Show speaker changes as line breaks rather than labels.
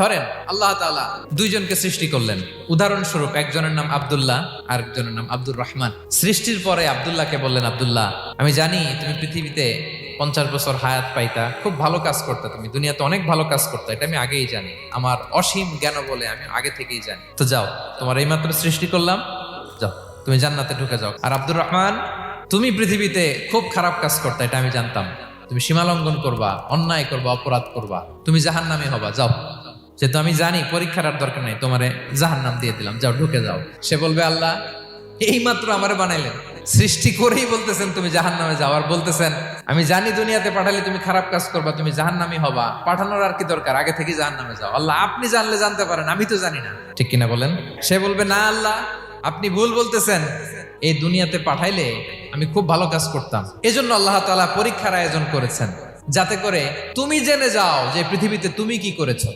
ধরেন আল্লাহ তাআলা দুইজনকে সৃষ্টি করলেন। উদাহরণস্বরূপ একজনের নাম আব্দুল্লাহ আর একজনের নাম আব্দুর রহমান। সৃষ্টির পরে আব্দুল্লাহকে বললেন, আব্দুল্লাহ, আমি জানি তুমি পৃথিবীতে 50 বছর হায়াত পাইতা, খুব ভালো কাজ করতে, তুমি দুনিয়াতে অনেক ভালো কাজ করতে, এটা আমি আগেই জানি, আমার অসীম জ্ঞান বলে আমি আগে থেকেই জানি। তো যাও, তোমার এইমাত্র সৃষ্টি করলাম, যাও তুমি জান্নাতে ঢুকে যাও। আর আব্দুর রহমান, তুমি পৃথিবীতে খুব খারাপ কাজ করতে, এটা আমি জানতাম, তুমি সীমালঙ্ঘন করবা, অন্যায় করবা, অপরাধ করবা, তুমি জাহান্নামী হবা, যাও। যেহেতু আমি জানি পরীক্ষার আর দরকার নেই, তোমারে জাহান্নাম দিয়ে দিলাম, যাও ঢুকে যাও। সে বলবে, আল্লাহ এই মাত্র আমারে বানাইলেন, সৃষ্টি করেই বলতেছেন তুমি জাহান্নামে যাও, আর বলতেছেন আমি জানি দুনিয়াতে পাঠালে তুমি খারাপ কাজ করবা, তুমি জাহান্নামী হবা, পাঠানোর আর কি দরকার, আগে থেকে জাহান্নামে যাও। আল্লাহ আপনি জানলে জানতে পারেন, আমি তো জানি না, ঠিক কিনা বলেন? সে বলবে, না আল্লাহ আপনি ভুল বলতেছেন, এই দুনিয়াতে পাঠাইলে আমি খুব ভালো কাজ করতাম, এজন্য আল্লাহ তাআলা পরীক্ষার আয়োজন করেছেন, যাতে করে তুমি জেনে যাও যে পৃথিবীতে তুমি কি করেছো।